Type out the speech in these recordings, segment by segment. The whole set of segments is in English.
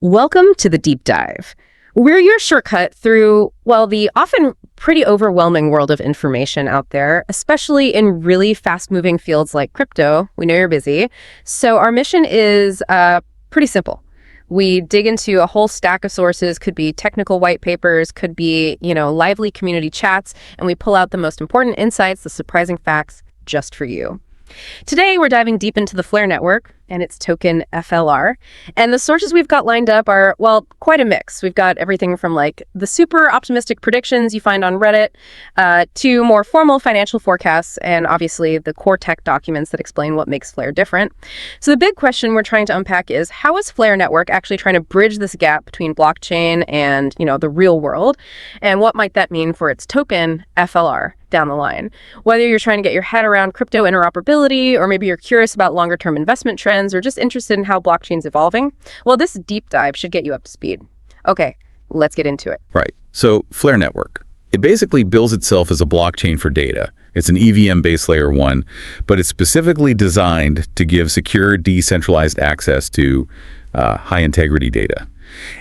Welcome to the Deep Dive. We're your shortcut through, well, the often pretty overwhelming world of information out there, especially in really fast-moving fields like crypto. We know you're busy. So our mission is pretty simple. We dig into a whole stack of sources, could be technical white papers, could be, lively community chats, and we pull out the most important insights, the surprising facts, just for you. Today, we're diving deep into the Flare network and its token FLR. And the sources we've got lined up are, well, quite a mix. We've got everything from like the super optimistic predictions you find on Reddit to more formal financial forecasts and obviously the core tech documents that explain what makes Flare different. So the big question we're trying to unpack is, how is Flare network actually trying to bridge this gap between blockchain and, the real world? And what might that mean for its token FLR down the line? Whether you're trying to get your head around crypto interoperability, or maybe you're curious about longer term investment trends, or just interested in how blockchain's evolving, well, this deep dive should get you up to speed. Okay, let's get into it. Right. So Flare network, it basically bills itself as a blockchain for data. It's an EVM-based layer 1, but it's specifically designed to give secure, decentralized access to high-integrity data.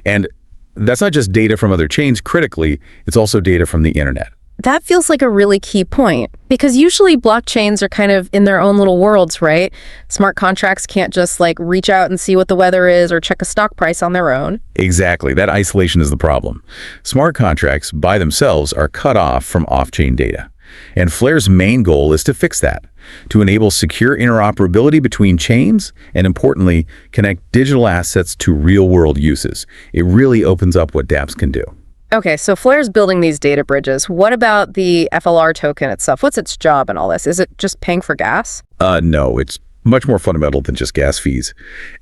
And that's not just data from other chains critically, it's also data from the internet. That feels like a really key point, because usually blockchains are kind of in their own little worlds, right? Smart contracts can't just reach out and see what the weather is or check a stock price on their own. Exactly. That isolation is the problem. Smart contracts by themselves are cut off from off-chain data. And Flare's main goal is to fix that, to enable secure interoperability between chains and, importantly, connect digital assets to real-world uses. It really opens up what dApps can do. Okay, so Flare's building these data bridges. What about the FLR token itself? What's its job in all this? Is it just paying for gas? No, it's much more fundamental than just gas fees.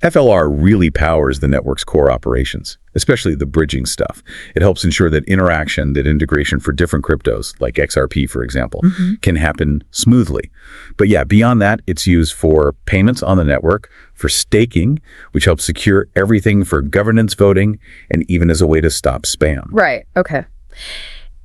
FLR really powers the network's core operations, especially the bridging stuff. It helps ensure that integration for different cryptos, like XRP, for example, can happen smoothly. But yeah, beyond that, it's used for payments on the network, for staking, which helps secure everything for governance voting, and even as a way to stop spam. Right, okay.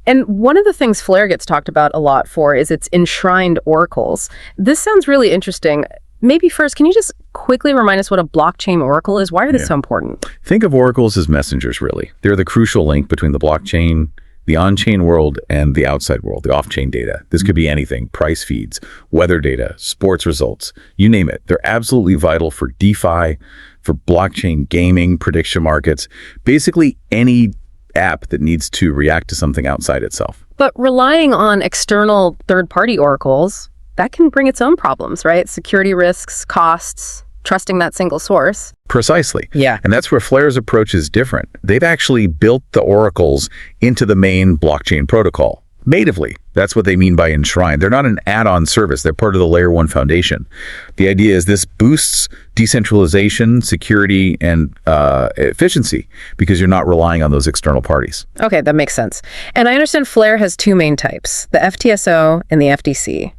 And one of the things Flare gets talked about a lot for is its enshrined oracles. This sounds really interesting. Maybe first, can you just quickly remind us what a blockchain oracle is? Why are they so important? Think of oracles as messengers, really. They're the crucial link between the blockchain, the on-chain world, and the outside world, the off-chain data. This could be anything: price feeds, weather data, sports results, you name it. They're absolutely vital for DeFi, for blockchain gaming, prediction markets, basically any app that needs to react to something outside itself. But relying on external third-party oracles, that can bring its own problems, right? Security risks, costs, trusting that single source. Precisely. Yeah. And that's where Flare's approach is different. They've actually built the oracles into the main blockchain protocol natively. That's what they mean by enshrined. They're not an add-on service. They're part of the layer 1 foundation. The idea is this boosts decentralization, security, and efficiency because you're not relying on those external parties. Okay, that makes sense. And I understand Flare has two main types, the FTSO and the FDC.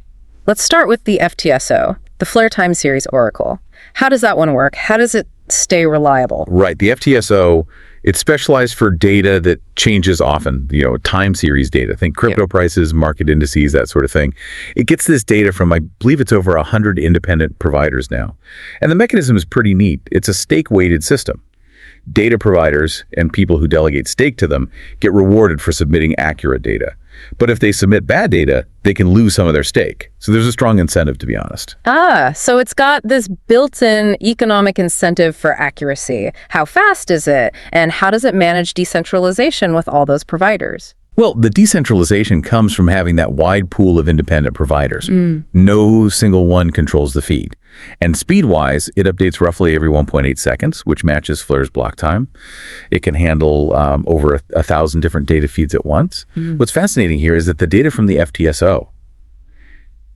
Let's start with the FTSO, the Flare Time Series Oracle. How does that one work? How does it stay reliable? Right. The FTSO, it's specialized for data that changes often, time series data. Think crypto prices, market indices, that sort of thing. It gets this data from, I believe it's over 100 independent providers now. And the mechanism is pretty neat. It's a stake-weighted system. Data providers and people who delegate stake to them get rewarded for submitting accurate data. But if they submit bad data, they can lose some of their stake. So there's a strong incentive, to be honest. So it's got this built-in economic incentive for accuracy. How fast is it? And how does it manage decentralization with all those providers? Well, the decentralization comes from having that wide pool of independent providers. No single one controls the feed. And speed-wise, it updates roughly every 1.8 seconds, which matches Flare's block time. It can handle over 1,000 different data feeds at once. What's fascinating here is that the data from the FTSO,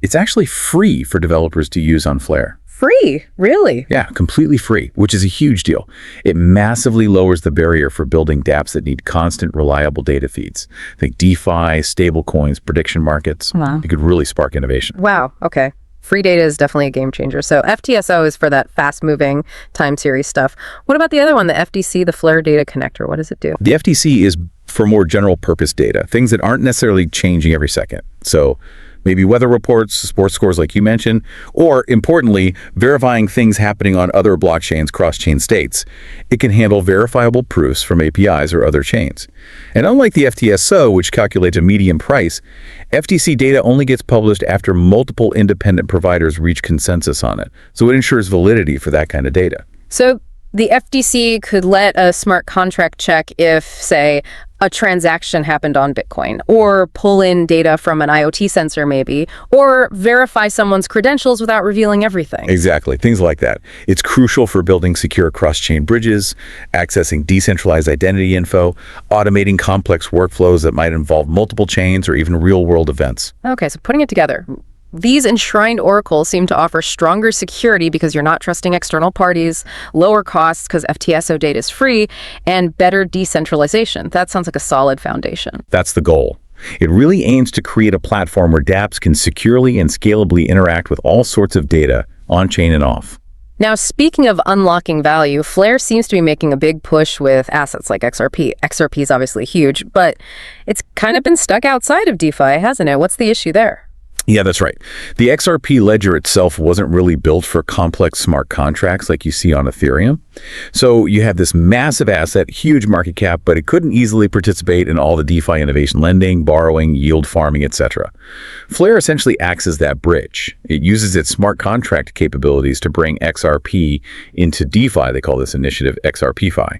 it's actually free for developers to use on Flare. Free? Really? Yeah, completely free, which is a huge deal. It massively lowers the barrier for building dApps that need constant, reliable data feeds. Think DeFi, stablecoins, prediction markets. Wow. It could really spark innovation. Wow, okay. Free data is definitely a game changer. So FTSO is for that fast-moving time series stuff. What about the other one, the FDC, the Flare Data Connector? What does it do? The FDC is for more general purpose data, things that aren't necessarily changing every second. So maybe weather reports, sports scores like you mentioned, or importantly, verifying things happening on other blockchains, cross-chain states. It can handle verifiable proofs from APIs or other chains. And unlike the FTSO, which calculates a median price, FTC data only gets published after multiple independent providers reach consensus on it. So it ensures validity for that kind of data. So the FTC could let a smart contract check if, say, a transaction happened on Bitcoin, or pull in data from an IoT sensor maybe, or verify someone's credentials without revealing everything. Exactly, things like that. It's crucial for building secure cross-chain bridges, accessing decentralized identity info, automating complex workflows that might involve multiple chains or even real-world events. Okay, so putting it together. These enshrined oracles seem to offer stronger security because you're not trusting external parties, lower costs because FTSO data is free, and better decentralization. That sounds like a solid foundation. That's the goal. It really aims to create a platform where dApps can securely and scalably interact with all sorts of data, on-chain and off. Now, speaking of unlocking value, Flare seems to be making a big push with assets like XRP. XRP is obviously huge, but it's kind of been stuck outside of DeFi, hasn't it? What's the issue there? Yeah, that's right. The XRP ledger itself wasn't really built for complex smart contracts like you see on Ethereum. So you have this massive asset, huge market cap, but it couldn't easily participate in all the DeFi innovation lending, borrowing, yield farming, etc. Flare essentially acts as that bridge. It uses its smart contract capabilities to bring XRP into DeFi. They call this initiative XRPFi.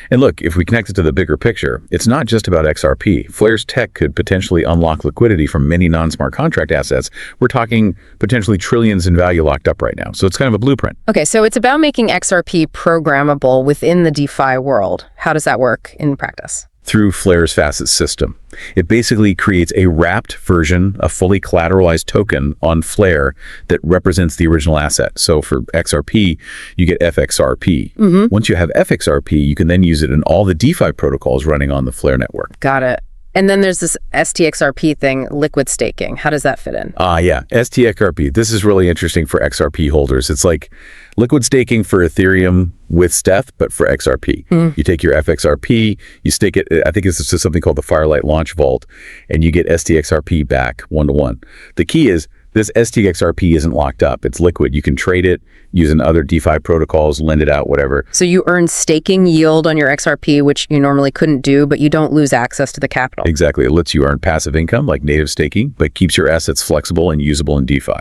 And look, if we connect it to the bigger picture, it's not just about XRP. Flare's tech could potentially unlock liquidity from many non-smart contract assets. We're talking potentially trillions in value locked up right now. So it's kind of a blueprint. Okay, so it's about making XRP programmable within the DeFi world. How does that work in practice? Through Flare's facet system. It basically creates a wrapped version, a fully collateralized token on Flare that represents the original asset. So for XRP, you get FXRP. Once you have FXRP, you can then use it in all the DeFi protocols running on the Flare network. Got it. And then there's this STXRP thing, liquid staking. How does that fit in? Yeah, STXRP. This is really interesting for XRP holders. It's like liquid staking for Ethereum with Steth, but for XRP. You take your FXRP, you stake it, I think it's just something called the Firelight Launch Vault, and you get STXRP back one-to-one. The key is this STXRP isn't locked up. It's liquid. You can trade it using other DeFi protocols, lend it out, whatever. So you earn staking yield on your XRP, which you normally couldn't do, but you don't lose access to the capital. Exactly. It lets you earn passive income like native staking, but keeps your assets flexible and usable in DeFi.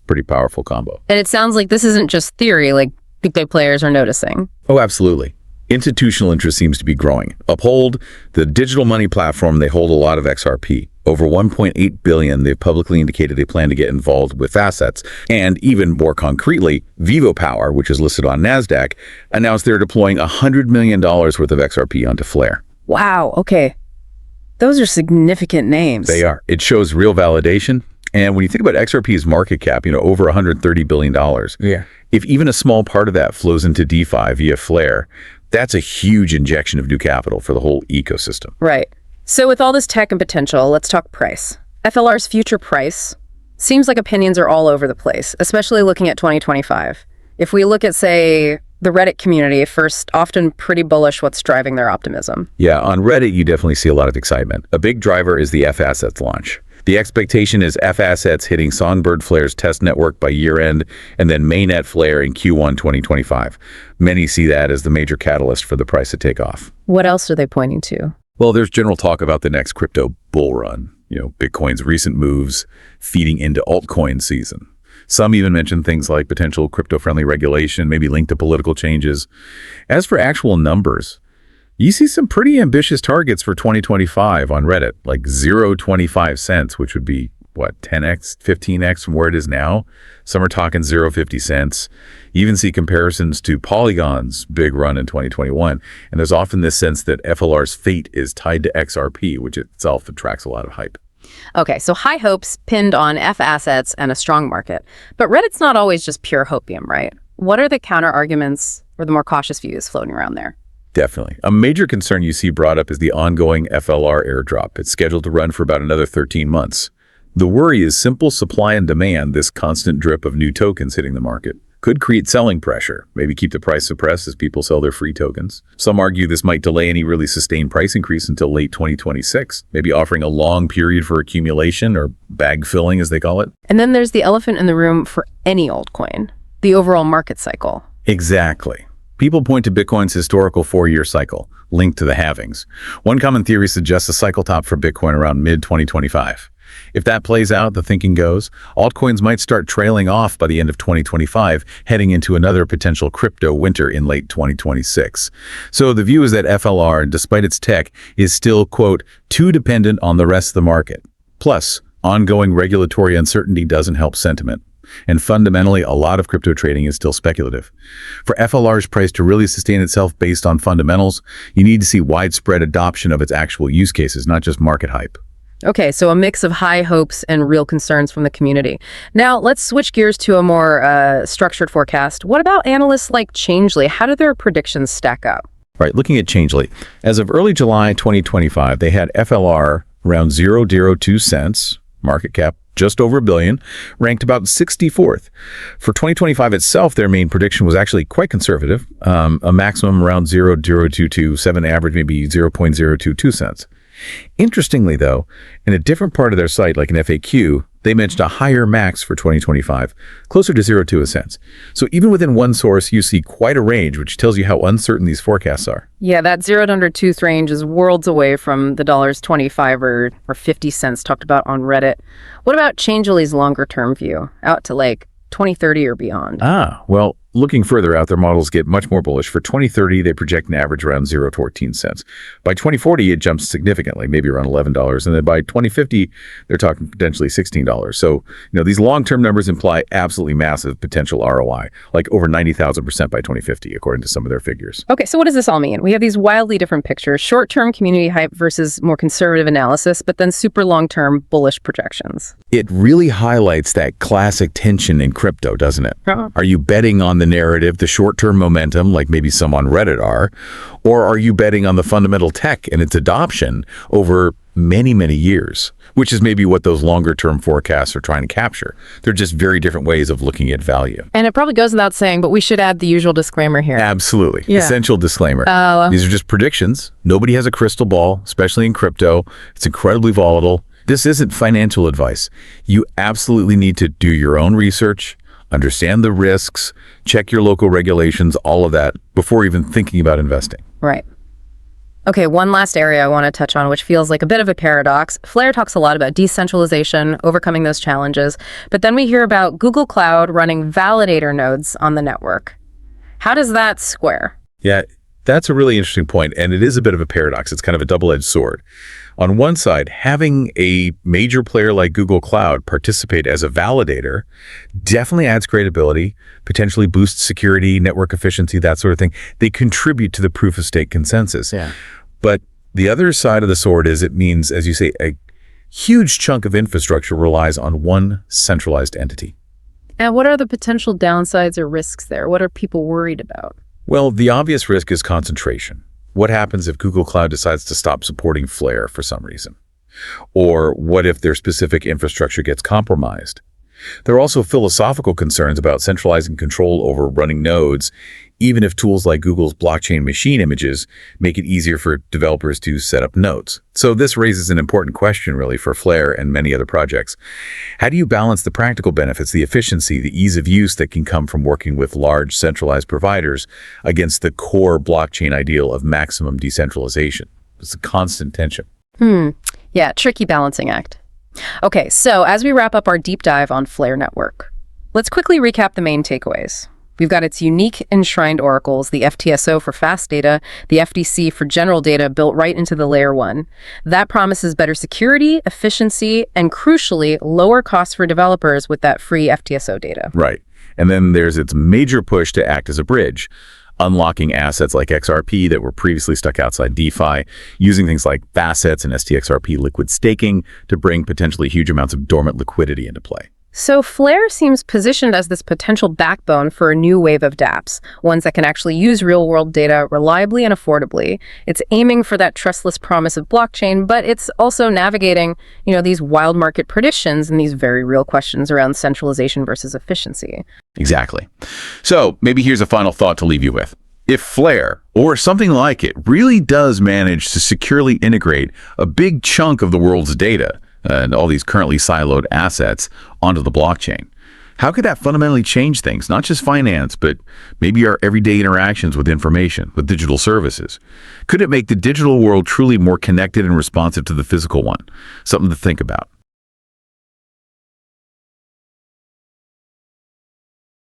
Pretty powerful combo. And it sounds like this isn't just theory, like big players are noticing. Oh, absolutely. Institutional interest seems to be growing. Uphold, the digital money platform, they hold a lot of XRP. Over 1.8 billion, they've publicly indicated they plan to get involved with assets. And even more concretely, Vivo Power, which is listed on NASDAQ, announced they're deploying $100 million worth of XRP onto Flare. Wow, okay. Those are significant names. They are. It shows real validation. And when you think about XRP's market cap, over $130 billion, if even a small part of that flows into DeFi via Flare, that's a huge injection of new capital for the whole ecosystem. Right. So with all this tech and potential, let's talk price. FLR's future price seems like opinions are all over the place, especially looking at 2025. If we look at, say, the Reddit community, first, often pretty bullish. What's driving their optimism? Yeah, on Reddit, you definitely see a lot of excitement. A big driver is the F-Assets launch. The expectation is F-Assets hitting Songbird Flare's test network by year-end, and then mainnet Flare in Q1 2025. Many see that as the major catalyst for the price to take off. What else are they pointing to? Well, there's general talk about the next crypto bull run. Bitcoin's recent moves feeding into altcoin season. Some even mention things like potential crypto-friendly regulation, maybe linked to political changes. As for actual numbers, you see some pretty ambitious targets for 2025 on Reddit, like 0.25 cents, which would be, 10x, 15x from where it is now? Some are talking 0.50 cents. You even see comparisons to Polygon's big run in 2021. And there's often this sense that FLR's fate is tied to XRP, which itself attracts a lot of hype. Okay, so high hopes pinned on F-Assets and a strong market. But Reddit's not always just pure hopium, right? What are the counter-arguments or the more cautious views floating around there? Definitely. A major concern you see brought up is the ongoing FLR airdrop. It's scheduled to run for about another 13 months. The worry is simple supply and demand, this constant drip of new tokens hitting the market. could create selling pressure, maybe keep the price suppressed as people sell their free tokens. Some argue this might delay any really sustained price increase until late 2026, maybe offering a long period for accumulation or bag filling, as they call it. And then there's the elephant in the room for any altcoin, the overall market cycle. Exactly. People point to Bitcoin's historical 4-year cycle, linked to the halvings. One common theory suggests a cycle top for Bitcoin around mid-2025. If that plays out, the thinking goes, altcoins might start trailing off by the end of 2025, heading into another potential crypto winter in late 2026. So the view is that FLR, despite its tech, is still, quote, too dependent on the rest of the market. Plus, ongoing regulatory uncertainty doesn't help sentiment. And fundamentally, a lot of crypto trading is still speculative. For FLR's price to really sustain itself based on fundamentals, you need to see widespread adoption of its actual use cases, not just market hype. Okay, so a mix of high hopes and real concerns from the community. Now, let's switch gears to a more structured forecast. What about analysts like Changelly? How do their predictions stack up? Right, looking at Changelly. As of early July 2025, they had FLR around 0.02 cents, market cap just over $1 billion, ranked about 64th. For 2025 itself, their main prediction was actually quite conservative, a maximum around 0.0027, average maybe 0.022 cents. Interestingly, though, in a different part of their site, like an FAQ, they mentioned a higher max for 2025, closer to 0.02 cents. So even within one source, you see quite a range, which tells you how uncertain these forecasts are. Yeah, that 0 to under 2 range is worlds away from the $25 or 50 cents talked about on Reddit. What about Changelly's longer-term view, out to like 2030 or beyond? Well, looking further out, their models get much more bullish. For 2030, they project an average around 0.14 cents. By 2040, it jumps significantly, maybe around $11. And then by 2050, they're talking potentially $16. So, these long-term numbers imply absolutely massive potential ROI, like over 90,000% by 2050, according to some of their figures. Okay, so what does this all mean? We have these wildly different pictures, short-term community hype versus more conservative analysis, but then super long-term bullish projections. It really highlights that classic tension in crypto, doesn't it? Are you betting on the narrative, the short-term momentum, like maybe some on Reddit are, or are you betting on the fundamental tech and its adoption over many, many years, which is maybe what those longer-term forecasts are trying to capture. They're just very different ways of looking at value. And it probably goes without saying, but we should add the usual disclaimer here. Absolutely. Yeah. Essential disclaimer. These are just predictions. Nobody has a crystal ball, especially in crypto. It's incredibly volatile. This isn't financial advice. You absolutely need to do your own research, understand the risks, check your local regulations, all of that, before even thinking about investing. Right. Okay, one last area I want to touch on, which feels like a bit of a paradox. Flare talks a lot about decentralization, overcoming those challenges, but then we hear about Google Cloud running validator nodes on the network. How does that square? Yeah, that's a really interesting point, and it is a bit of a paradox. It's kind of a double-edged sword. On one side, having a major player like Google Cloud participate as a validator definitely adds credibility, potentially boosts security, network efficiency, that sort of thing. They contribute to the proof-of-stake consensus. Yeah. But the other side of the sword is it means, as you say, a huge chunk of infrastructure relies on one centralized entity. And what are the potential downsides or risks there? What are people worried about? Well, the obvious risk is concentration. What happens if Google Cloud decides to stop supporting Flare for some reason? Or what if their specific infrastructure gets compromised? There are also philosophical concerns about centralizing control over running nodes, even if tools like Google's blockchain machine images make it easier for developers to set up nodes. So this raises an important question, really, for Flare and many other projects. How do you balance the practical benefits, the efficiency, the ease of use that can come from working with large centralized providers against the core blockchain ideal of maximum decentralization? It's a constant tension. Yeah, tricky balancing act. Okay, so as we wrap up our deep dive on Flare Network, let's quickly recap the main takeaways. We've got its unique enshrined oracles, the FTSO for fast data, the FDC for general data built right into the layer 1. That promises better security, efficiency, and crucially, lower costs for developers with that free FTSO data. Right. And then there's its major push to act as a bridge, unlocking assets like XRP that were previously stuck outside DeFi, using things like facets and STXRP liquid staking to bring potentially huge amounts of dormant liquidity into play. So Flare seems positioned as this potential backbone for a new wave of dApps, ones that can actually use real-world data reliably and affordably. It's aiming for that trustless promise of blockchain, but it's also navigating, these wild market predictions and these very real questions around centralization versus efficiency. Exactly. So maybe here's a final thought to leave you with. If Flare, or something like it, really does manage to securely integrate a big chunk of the world's data, and all these currently siloed assets onto the blockchain, how could that fundamentally change things? Not just finance, but maybe our everyday interactions with information, with digital services. Could it make the digital world truly more connected and responsive to the physical one? Something to think about.